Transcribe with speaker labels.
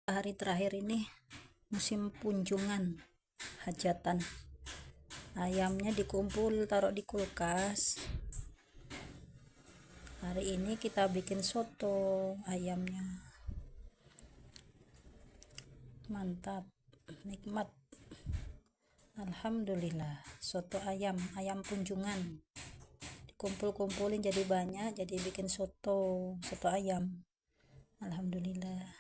Speaker 1: Hari terakhir ini musim kunjungan hajatan, ayamnya dikumpul taruh di kulkas. Hari ini kita bikin soto ayamnya, mantap, nikmat, alhamdulillah. Soto ayam kunjungan dikumpul-kumpulin jadi banyak, jadi bikin soto ayam, alhamdulillah.